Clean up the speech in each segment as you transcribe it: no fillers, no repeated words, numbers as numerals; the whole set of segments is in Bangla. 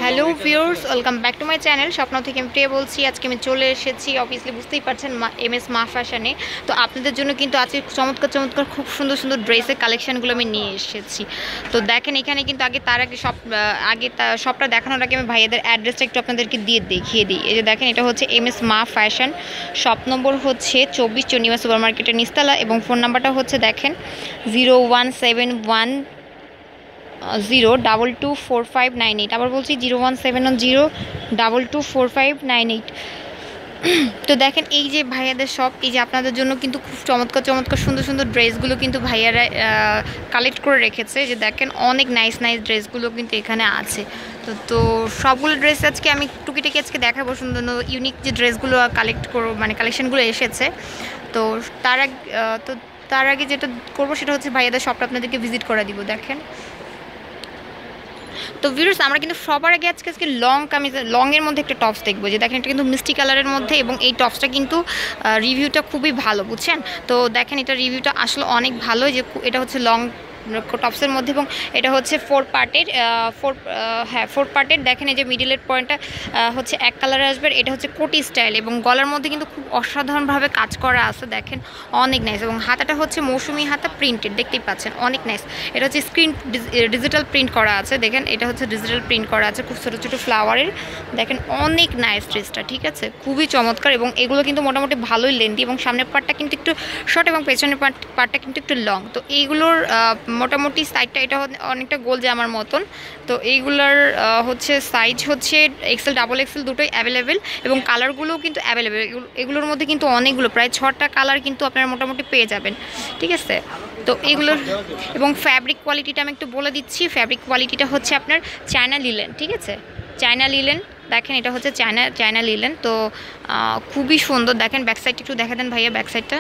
Hello viewers, welcome back to my channel. স্বপ্ন থেকে আমি প্রিয়া বলছি। আজকে আমি চলে এসেছি, অবভিয়াসলি বুঝতেই পারছেন, এমএস মা ফ্যাশনে। তো আপনাদের জন্য কিন্তু আজকে চমৎকার চমৎকার খুব সুন্দর সুন্দর ড্রেসের কালেকশানগুলো আমি নিয়ে এসেছি। তো দেখেন এখানে কিন্তু তার আগে সবটা দেখানোর আগে আমি ভাইয়াদের অ্যাড্রেসটা একটু আপনাদেরকে দেখিয়ে দিই। এই যে দেখেন, এটা হচ্ছে এমএস মা ফ্যাশন। শপ নম্বর হচ্ছে 24 চন্ডিমা সুপার মার্কেটের নিস্তালা, এবং ফোন নাম্বারটা হচ্ছে দেখেন 0171024598। আবার বলছি 0171024598। তো দেখেন এই যে ভাইয়াদের শপ, এই যে আপনাদের জন্য কিন্তু খুব চমৎকার চমৎকার সুন্দর সুন্দর ড্রেসগুলো কিন্তু ভাইয়ারা কালেক্ট করে রেখেছে। যে দেখেন অনেক নাইস নাইস ড্রেসগুলো কিন্তু এখানে আছে। তো সবগুলো ড্রেস আজকে আমি টুকিটাকি আজকে দেখাবো, সুন্দর ইউনিক যে ড্রেসগুলো কালেকশনগুলো এসেছে। তো তার আগে যেটা করবো সেটা হচ্ছে ভাইয়াদের শপটা আপনাদেরকে ভিজিট করে দিব। দেখেন, তো ভিউয়ার্স, আমরা কিন্তু সবার আগে আজকে লংয়ের মধ্যে একটা টপস দেখবো। যে দেখেন, এটা কিন্তু মিষ্টি কালারের মধ্যে, এবং এই টপসটা কিন্তু রিভিউটা খুবই ভালো, বুঝছেন? তো দেখেন, এটা রিভিউটা আসলে অনেক ভালো। যে এটা হচ্ছে লং টপসের মধ্যে, এবং এটা হচ্ছে 4 পার্টের। দেখেন এই যে মিডিলের পয়েন্টটা হচ্ছে এক কালারে আসবে। এটা হচ্ছে কোটি স্টাইল, এবং গলার মধ্যে কিন্তু খুব অসাধারণভাবে কাজ করা আছে। দেখেন অনেক নাইস, এবং হাতাটা হচ্ছে মৌসুমি হাতা প্রিন্টেড, দেখতেই পাচ্ছেন অনেক নাইস। এটা হচ্ছে ডিজিটাল প্রিন্ট করা আছে। দেখেন এটা হচ্ছে ডিজিটাল প্রিন্ট করা আছে, খুব ছোটো ছোটো ফ্লাওয়ারের। দেখেন অনেক নাইস ড্রেসটা, ঠিক আছে, খুবই চমৎকার। এবং এগুলো কিন্তু মোটামুটি ভালোই লেন্থি, এবং সামনের পার্টটা কিন্তু একটু শর্ট, এবং পেছনের পার্টটা কিন্তু একটু লং। তো এইগুলোর মোটামুটি সাইজটা এটা অনেকটা গোল জামার মতন। তো এইগুলোর হচ্ছে সাইজ হচ্ছে এক্সেল, ডাবল এক্সেল দুটোই অ্যাভেলেবেল, এবং কালারগুলোও কিন্তু অ্যাভেলেবেল। এগুলোর মধ্যে কিন্তু অনেকগুলো, প্রায় 6টা কালার কিন্তু আপনারা মোটামুটি পেয়ে যাবেন, ঠিক আছে। তো এগুলোর এবং ফ্যাব্রিক কোয়ালিটিটা আমি একটু বলে দিচ্ছি। ফ্যাব্রিক কোয়ালিটিটা হচ্ছে আপনার চায়না লিলেন, ঠিক আছে, চায়না লিলেন। দেখেন এটা হচ্ছে চায়না লিলেন। তো খুবই সুন্দর। দেখেন ব্যাক সাইডটা একটু দেখা দেন ভাইয়া, ব্যাক সাইডটা।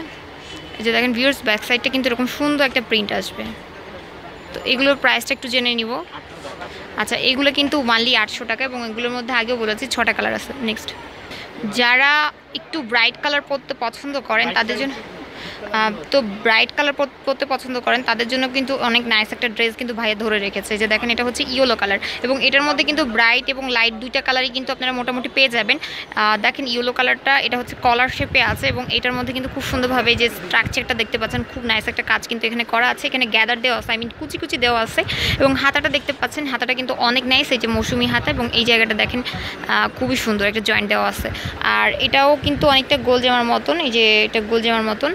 এই যে দেখেন ভিউয়ার্স, ব্যাক সাইডটা কিন্তু এরকম সুন্দর একটা প্রিন্ট আসবে। তো এগুলোর প্রাইসটা একটু জেনে নিব। আচ্ছা, এগুলো কিন্তু মানলি 800 টাকা, এবং এগুলোর মধ্যে আগেও বলেছি 6টা কালার আছে। নেক্সট, যারা একটু ব্রাইট কালার পরতে পছন্দ করেন তাদের জন্য ব্রাইট কালার পরতে পছন্দ করেন তাদের জন্য কিন্তু অনেক নাইস একটা ড্রেস কিন্তু ভাইয়া ধরে রেখেছে। যে দেখেন, এটা হচ্ছে ইয়েলো কালার, এবং এটার মধ্যে কিন্তু ব্রাইট এবং লাইট দুইটা কালারই কিন্তু আপনারা মোটামুটি পেয়ে যাবেন। দেখেন ইয়েলো কালারটা, এটা হচ্ছে কলার শেপে আছে, এবং এটার মধ্যে কিন্তু খুব সুন্দরভাবে যে স্ট্রাকচারটা দেখতে পাচ্ছেন, খুব নাইস একটা কাজ কিন্তু এখানে করা আছে। এখানে গ্যাদার দেওয়া আছে, কুচি কুচি দেওয়া আছে, এবং হাতাটা দেখতে পাচ্ছেন, হাতাটা কিন্তু অনেক নাইস। এই যে মৌসুমি হাতা, এবং এই জায়গাটা দেখেন খুবই সুন্দর একটা জয়েন্ট দেওয়া আছে। আর এটাও কিন্তু অনেকটা গোল জামার মতন। এই যে এটা গোল জামার মতন,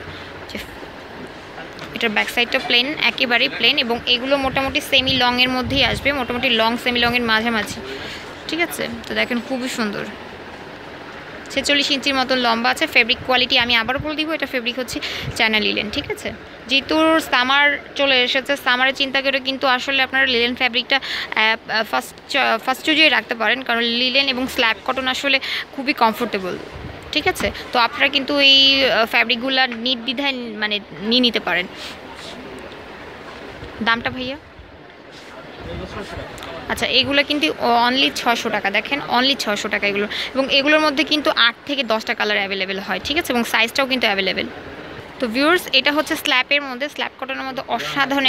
এটার ব্যাক সাইডটা প্লেন, একেবারেই প্লেন, এবং এগুলো মোটামুটি সেমি লংয়ের মধ্যেই আসবে, মোটামুটি লং সেমি লংয়ের মাঝামাঝি, ঠিক আছে। তো দেখেন খুবই সুন্দর, 46 ইঞ্চির মতন লম্বা আছে। ফেব্রিক কোয়ালিটি আমি আবার বলে দিব, এটা ফেব্রিক হচ্ছে চায়না লিলেন, ঠিক আছে। যেহেতু সামার চলে এসেছে, সামারের চিন্তা করে কিন্তু আসলে আপনারা লিলেন ফ্যাব্রিকটা ফার্স্ট চুজিয়ে রাখতে পারেন, কারণ লিলেন এবং স্ল্যাব কটন আসলে খুবই কমফোর্টেবল, ঠিক আছে। তো আপনারা কিন্তু এই ফ্যাব্রিকগুলো নির্দ্বিধায় নিয়ে নিতে পারেন। দামটা ভাইয়া? আচ্ছা, এগুলো কিন্তু অনলি 600 টাকা। দেখেন অনলি 600 টাকা এগুলো, এবং এগুলোর মধ্যে কিন্তু 8 থেকে 10টা কালার অ্যাভেলেবেল হয়, ঠিক আছে, এবং সাইজটাও কিন্তু অ্যাভেলেবেল। তো ভিউয়ার্স, এটা হচ্ছে স্ল্যাপের মধ্যে, স্ল্যাপ কটনের মধ্যে অসাধারণ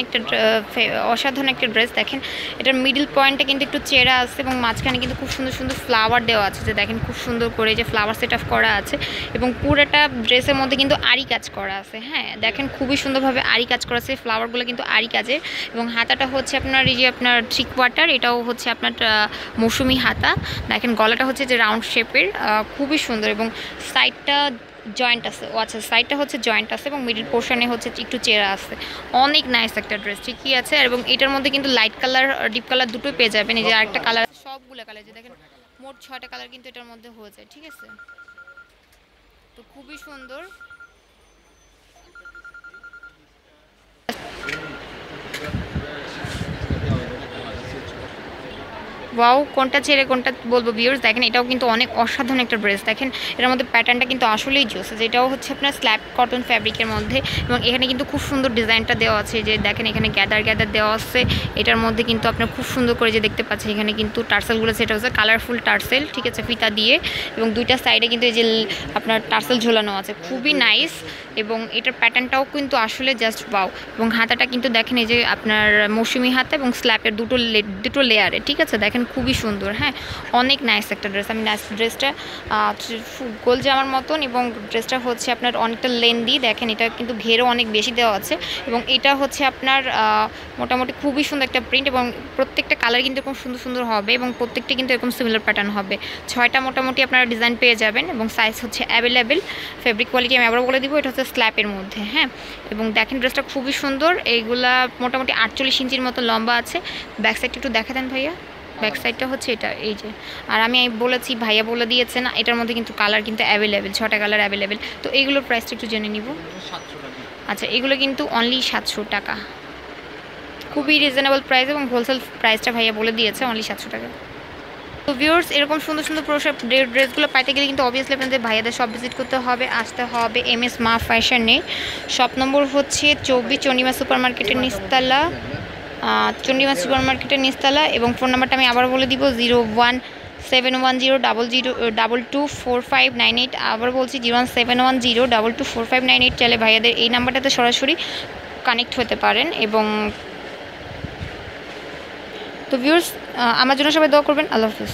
একটা ড্রেস। দেখেন এটার মিডল পয়েন্টটা কিন্তু একটু চেরা আছে, এবং মাঝখানে কিন্তু খুব সুন্দর সুন্দর ফ্লাওয়ার দেওয়া আছে। যে দেখেন খুব সুন্দর করে যে ফ্লাওয়ার সেট আপ করা আছে, এবং পুরোটা ড্রেসের মধ্যে কিন্তু আরি কাজ করা আছে। হ্যাঁ, দেখেন খুবই সুন্দরভাবে আরি কাজ করা আছে, ফ্লাওয়ারগুলো কিন্তু আরি কাজের। এবং হাতাটা হচ্ছে আপনার এই যে আপনার 3/4, এটাও হচ্ছে আপনার মৌসুমি হাতা। দেখেন গলাটা হচ্ছে যে রাউন্ড শেপের, খুবই সুন্দর, এবং সাইডটা জয়েন্ট আছে। আচ্ছা, সাইডটা হচ্ছে জয়েন্ট আছে, এবং মিডল পোর্শনে হচ্ছে একটু চেরা আছে। অনেক নাইস একটা ড্রেস, ঠিকই আছে। এবং এটার মধ্যে কিন্তু লাইট কালার, ডিপ কালার দুটোই পেয়ে যাবেন। এই যে আরেকটা কালার, সবগুলো কালার, যে দেখেন মোট 6টা কালার কিন্তু এটার মধ্যে হয়ে যায়, ঠিক আছে। তো খুবই সুন্দর। ওয়াও, কোনটা ছেড়ে কোনটা বলবো ভিউয়ার্স, দেখেন এটাও কিন্তু অনেক অসাধারণ একটা ড্রেস। দেখেন এটার মধ্যে প্যাটার্নটা কিন্তু আসলেই জোস, যেটাও হচ্ছে আপনার স্ল্যাব কটন ফ্যাব্রিকের মধ্যে, এবং এখানে কিন্তু খুব সুন্দর ডিজাইনটা দেওয়া আছে। যে দেখেন এখানে গ্যাদার দেওয়া আছে। এটার মধ্যে কিন্তু আপনার খুব সুন্দর করে যে দেখতে পাচ্ছেন, এখানে কিন্তু টার্সেলগুলো সেটা হচ্ছে কালারফুল টার্সেল, ঠিক আছে, ফিতা দিয়ে, এবং দুইটা সাইডে কিন্তু এই যে আপনার টার্সেল ঝোলানো আছে, খুবই নাইস। এবং এটার প্যাটার্নটাও কিন্তু আসলে জাস্ট ওয়াও। এবং হাতাটা কিন্তু দেখেন এই যে আপনার মৌসুমি হাতা, এবং স্ল্যাপের দুটো লেয়ারে, ঠিক আছে। দেখেন খুবই সুন্দর। হ্যাঁ, অনেক নাইস একটা ড্রেস। আমি নাইস ড্রেসটা গোল জামার মতন, এবং ড্রেসটা হচ্ছে আপনার অনেকটা লেন্দি। দেখেন এটা কিন্তু ঘেরও অনেক বেশি দেওয়া আছে, এবং এটা হচ্ছে আপনার মোটামুটি খুবই সুন্দর একটা প্রিন্ট, এবং প্রত্যেকটা কালার কিন্তু এরকম সুন্দর সুন্দর হবে, এবং প্রত্যেকটা কিন্তু এরকম সিমিলার প্যাটার্ন হবে। 6টা মোটামুটি আপনারা ডিজাইন পেয়ে যাবেন, এবং সাইজ হচ্ছে অ্যাভেলেবেল। ফেব্রিক কোয়ালিটি আমি আবার বলে দিব, এটা হচ্ছে স্ল্যাপের মধ্যে। হ্যাঁ, এবং দেখেন ড্রেসটা খুবই সুন্দর। এইগুলা মোটামুটি 48 ইঞ্চির মতো লম্বা আছে। ব্যাক সাইডটা একটু দেখা দেন ভাইয়া। ব্যাক সাইডটা হচ্ছে এটা, এই যে। আর আমি বলেছি, ভাইয়া বলে দিয়েছে না, এটার মধ্যে কিন্তু কালার কিন্তু অ্যাভেলেবেল, 6টা কালার অ্যাভেলেবেল। তো এইগুলোর প্রাইসটা একটু জেনে নিব। আচ্ছা, এগুলো কিন্তু অনলি 700 টাকা, খুবই রিজনেবল প্রাইস, এবং হোলসেল প্রাইসটা ভাইয়া বলে দিয়েছে অনলি 700 টাকা। তো ভিউয়ার্স, এরকম সুন্দর সুন্দর ড্রেসগুলো পাইতে গেলে কিন্তু অবভিয়াসলি আপনাদের ভাইয়াদের শপ ভিজিট করতে হবে, আসতে হবে MS মা ফ্যাশনে। শপ নম্বর হচ্ছে 24 চন্ডিমা সুপার মার্কেটের নিচতলা, চন্ডিমা সুপার মার্কেটের নিচতলা। এবং ফোন নাম্বারটা আমি আবার বলে দিব, 01710224598। আবার বলছি 01710224598। চাইলে ভাইয়াদের এই নাম্বারটাতে সরাসরি কানেক্ট হতে পারেন। এবং তো ভিউয়ার্স, আমার জন্য সবাই দোয়া করবেন। আল্লাহ হাফিজ।